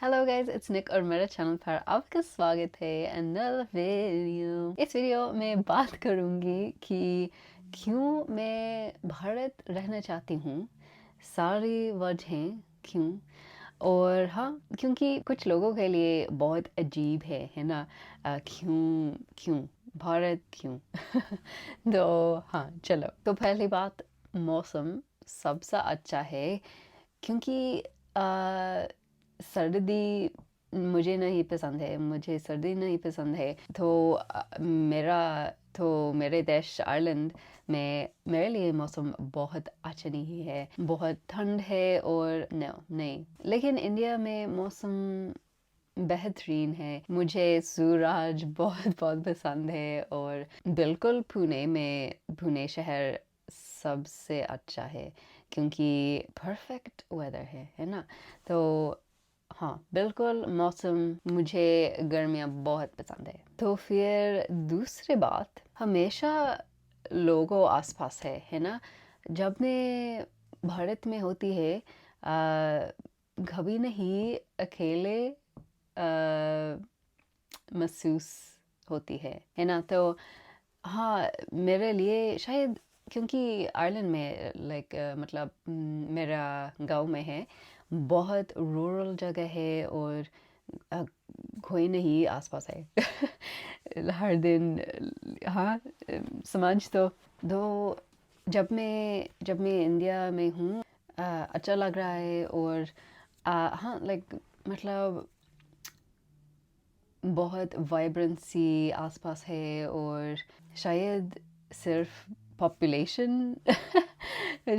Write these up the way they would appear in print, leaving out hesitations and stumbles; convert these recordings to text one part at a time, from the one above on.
Hello guys, it's निक और मेरे channel पर आपका स्वागत है अनदर वीडियो। इस वीडियो में बात करूंगी कि क्यों मैं भारत रहना चाहती हूँ, सारी वजहें क्यों। और हाँ, क्योंकि कुछ लोगों के लिए बहुत अजीब है ना। क्यों क्यों भारत क्यों। तो हाँ चलो, तो पहली बात, मौसम सबसे अच्छा है क्योंकि सर्दी मुझे नहीं पसंद है, मुझे सर्दी नहीं पसंद है। तो मेरे देश आयरलैंड में मेरे लिए मौसम बहुत अच्छा नहीं है, बहुत ठंड है और नहीं। लेकिन इंडिया में मौसम बेहतरीन है, मुझे सूरज बहुत बहुत पसंद है। और बिल्कुल पुणे शहर सबसे अच्छा है क्योंकि परफेक्ट वेदर है ना। तो हाँ बिल्कुल, मौसम मुझे गर्मियाँ बहुत पसंद है। तो फिर दूसरी बात, हमेशा लोगों आसपास है ना। जब मैं भारत में होती है कभी नहीं अकेले महसूस होती है ना। तो हाँ, मेरे लिए शायद क्योंकि आयरलैंड में मतलब मेरा गांव में है, बहुत रूरल जगह है और अ, कोई नहीं आसपास है। हर दिन हाँ समझ तो जब मैं इंडिया में हूँ अच्छा लग रहा है। और हाँ मतलब बहुत वाइब्रेंसी आसपास है। और शायद सिर्फ पॉपुलेशन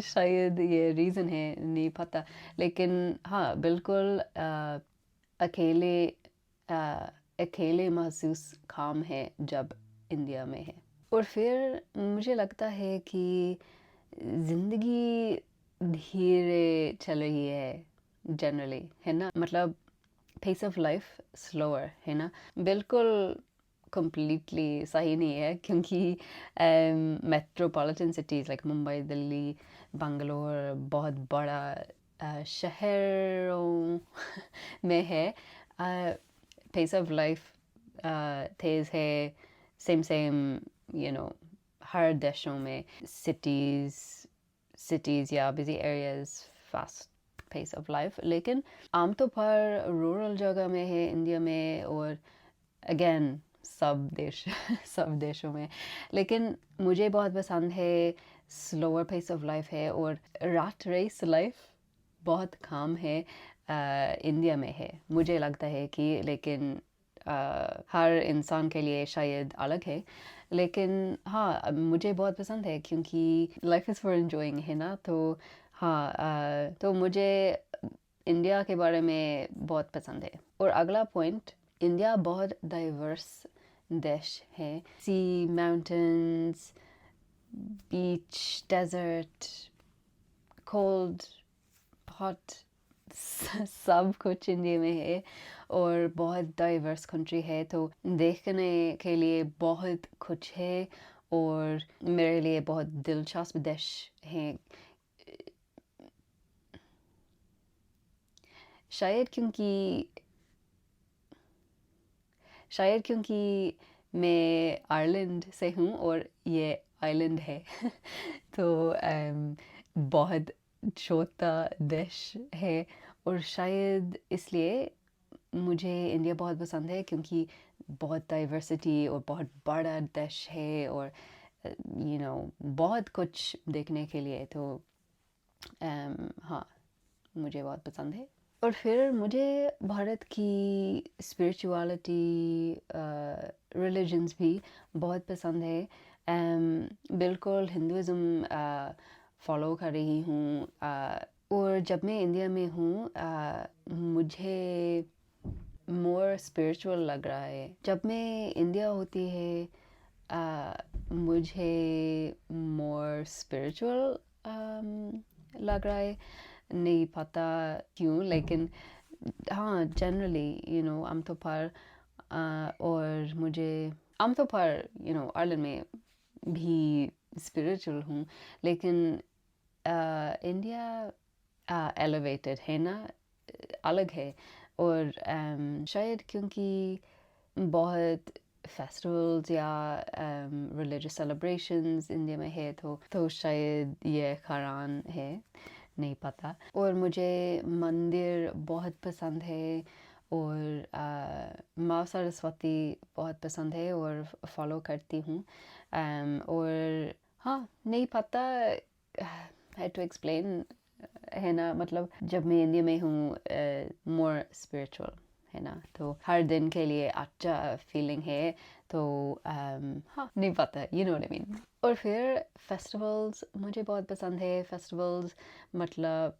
शायद ये रीज़न है, नहीं पता। लेकिन हाँ बिल्कुल अकेले अकेले महसूस काम है जब इंडिया में है। और फिर मुझे लगता है कि ज़िंदगी धीरे चल रही है जनरली, है ना। मतलब पेस ऑफ लाइफ स्लोअर है ना। बिल्कुल completely सही नहीं है क्योंकि metropolitan cities like Mumbai, Delhi, Bangalore बहुत बड़ा शहरों में है। पेस ऑफ लाइफ तेज़ है, सेम यू नो हर देशों में। सिटीज़ या busy areas fast pace of life. लेकिन आमतौर पर रूरल जगह में है इंडिया में। और अगेन सब देश सब देशों में। लेकिन मुझे बहुत पसंद है स्लोअर पेस ऑफ लाइफ है। और रात रेस लाइफ बहुत कम है इंडिया में है, मुझे लगता है कि। लेकिन हर इंसान के लिए शायद अलग है। लेकिन हाँ मुझे बहुत पसंद है क्योंकि लाइफ इज़ फॉर एंजॉइंग है ना। तो हाँ तो मुझे इंडिया के बारे में बहुत पसंद है। और अगला पॉइंट, इंडिया बहुत डाइवर्स देश है। सी, माउंटेन्स, बीच, डेजर्ट, कोल्ड, हॉट, सब कुछ इंडिया में है। और बहुत डाइवर्स कंट्री है, तो देखने के लिए बहुत कुछ है। और मेरे लिए बहुत दिलचस्प देश है, शायद क्योंकि शायद क्योंकि मैं आयरलैंड से हूँ और ये आइलैंड है। तो बहुत छोटा देश है। और शायद इसलिए मुझे इंडिया बहुत पसंद है क्योंकि बहुत डाइवर्सिटी और बहुत बड़ा देश है। और बहुत कुछ देखने के लिए। तो हाँ मुझे बहुत पसंद है। और फिर मुझे भारत की स्पिरिचुअलिटी रिलीजन्स भी बहुत पसंद है। बिल्कुल हिंदुज़म फॉलो कर रही हूँ। और जब मैं इंडिया में हूँ मुझे मोर स्पिरिचुअल लग रहा है। जब मैं इंडिया होती है मुझे मोर स्पिरिचुअल लग रहा है, नहीं पता क्यों। लेकिन हाँ जनरली आमतौर पर और मुझे आमतौर पर आयरलैंड में भी स्पिरिचुअल हूँ। लेकिन इंडिया एलिवेटेड है ना, अलग है। और शायद क्योंकि बहुत फेस्टिवल्स या रिलीजियस सेलिब्रेशंस इंडिया में है तो शायद ये खरान है, नहीं पता। और मुझे मंदिर बहुत पसंद है और माँ सरस्वती बहुत पसंद है और फॉलो करती हूँ। और हाँ, नहीं पता हाउ टू एक्सप्लेन, है ना, मतलब जब मैं इंडिया में हूँ मोर स्पिरिचुअल, है ना, तो हर दिन के लिए अच्छा फीलिंग है। तो हाँ, नहीं पता, you know what I mean. और फिर फेस्टिवल्स मुझे बहुत पसंद है। फेस्टिवल्स मतलब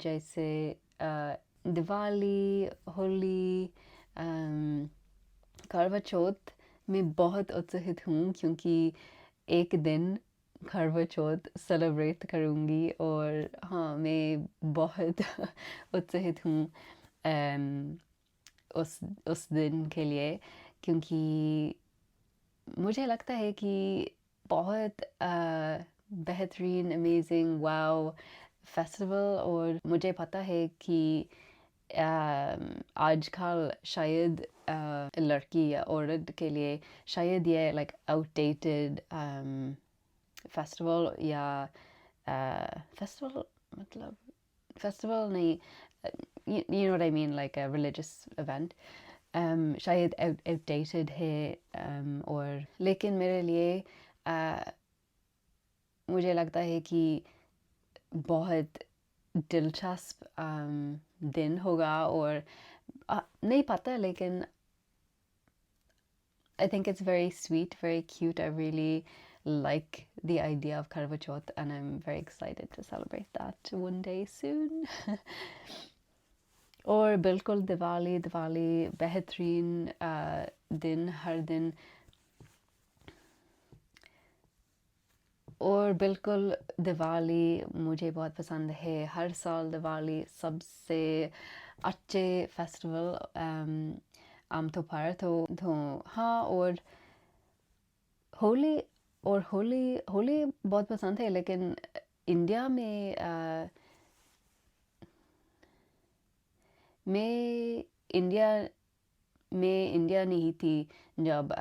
जैसे दिवाली, होली, करवा चौथ में बहुत उत्साहित हूँ क्योंकि एक दिन करवा चौथ सेलिब्रेट करूँगी और हाँ, मैं बहुत उत्साहित हूँ उस दिन के लिए, क्योंकि मुझे लगता है कि बहुत बेहतरीन, अमेजिंग, वाओ फेस्टिवल। और मुझे पता है कि आजकल शायद लड़की या औरत के लिए शायद ये लाइक आउटडेटेड फेस्टिवल या फेस्टिवल, मतलब फेस्टिवल नहीं, you know what I mean, like a religious event, शायद outdated है। और लेकिन मेरे लिए मुझे लगता है कि बहुत दिलचस्प दिन होगा। और नहीं पता, लेकिन I think it's very sweet, very cute. I really like the idea of Karva Chauth and I'm very excited to celebrate that one day soon. और बिल्कुल दिवाली बेहतरीन दिन, हर दिन। और बिल्कुल दिवाली मुझे बहुत पसंद है। हर साल दिवाली सबसे अच्छे फेस्टिवल आमतौर पर तो हाँ। और होली होली बहुत पसंद है, लेकिन इंडिया में मैं इंडिया नहीं थी जब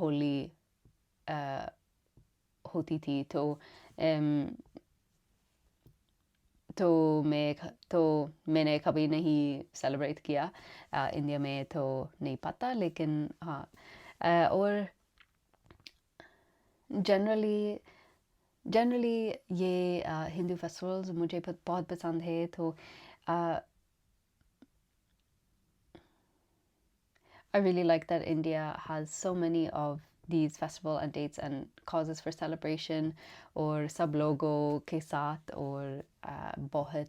होली होती थी। तो मैंने कभी नहीं सेलिब्रेट किया इंडिया में, तो नहीं पता। लेकिन हाँ, और जनरली ये हिंदू फेस्टिवल्स मुझे बहुत पसंद है। तो I really like that India has so many of these festival and dates and causes for celebration, और सब लोगों के साथ, और बहुत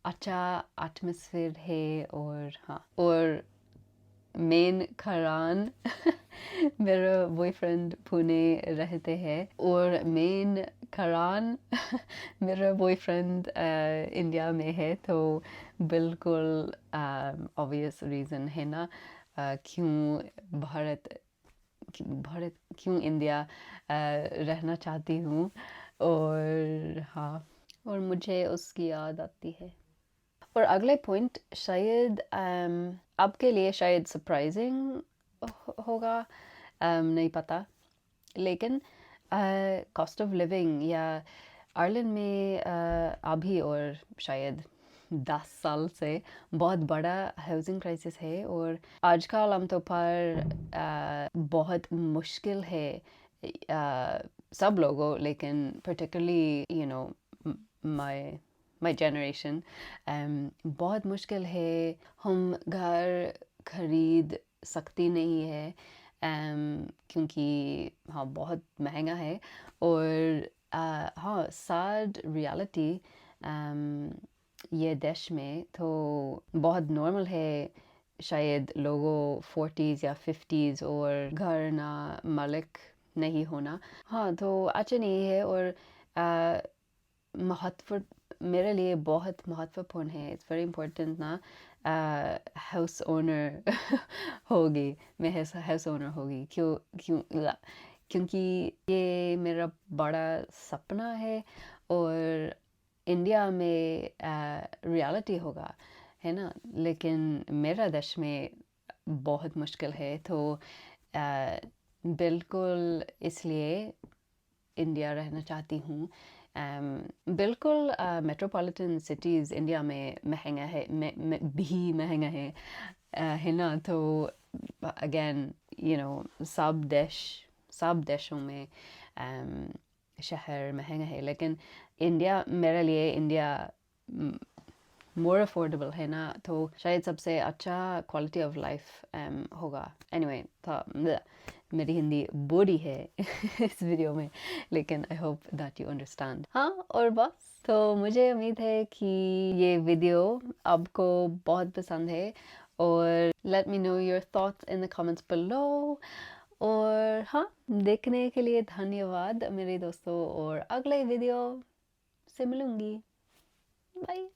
अच्छा एटमॉस्फेयर है। और हाँ, और मेन खरान मेरा बॉयफ्रेंड पुणे रहते हैं, और मेन खरान मेरा बॉयफ्रेंड इंडिया में है। तो बिल्कुल ऑब्वियस रीज़न है ना क्यों क्यों इंडिया रहना चाहती हूँ। और हाँ, और मुझे उसकी याद आती है। और अगले पॉइंट शायद आपके लिए शायद सरप्राइजिंग होगा, नहीं पता, लेकिन कॉस्ट ऑफ लिविंग या आयरलैंड में अभी और शायद 10 साल से बहुत बड़ा हाउसिंग क्राइसिस है। और आजकल आमतौर पर बहुत मुश्किल है सब लोगों, लेकिन particularly you know my generation, बहुत मुश्किल है। हम घर खरीद सकती नहीं है क्योंकि हाँ, बहुत महंगा है। और हाँ, सैड रियलिटी ये देश में तो बहुत नॉर्मल है शायद लोगों 40s या 50s और घर ना मालिक नहीं होना। हाँ, तो अच्छा नहीं है। और महत्व मेरे लिए बहुत महत्वपूर्ण है। इट्स वेरी इम्पोर्टेंट ना हाउस ओनर होगी, मैं हाउस ओनर होगी। क्योंकि ये मेरा बड़ा सपना है और इंडिया में रियलिटी होगा, है ना। लेकिन मेरा देश में बहुत मुश्किल है, तो बिल्कुल इसलिए इंडिया रहना चाहती हूँ। बिल्कुल मेट्रोपॉलिटन सिटीज़ इंडिया में महंगा है, भी महंगा है ना। तो अगेन सब देशों में शहर महंगा है, लेकिन इंडिया मेरे लिए इंडिया मोर अफोर्डेबल है ना, तो शायद सबसे अच्छा क्वालिटी ऑफ लाइफ होगा। एनीवे तो मेरी हिंदी बोरी है इस वीडियो में, लेकिन I hope that you understand. हाँ, और बस तो मुझे उम्मीद है कि ये वीडियो आपको बहुत पसंद है, और let me know your thoughts in the comments below. और हाँ, देखने के लिए धन्यवाद मेरे दोस्तों, और अगले वीडियो से मिलूंगी। बाय।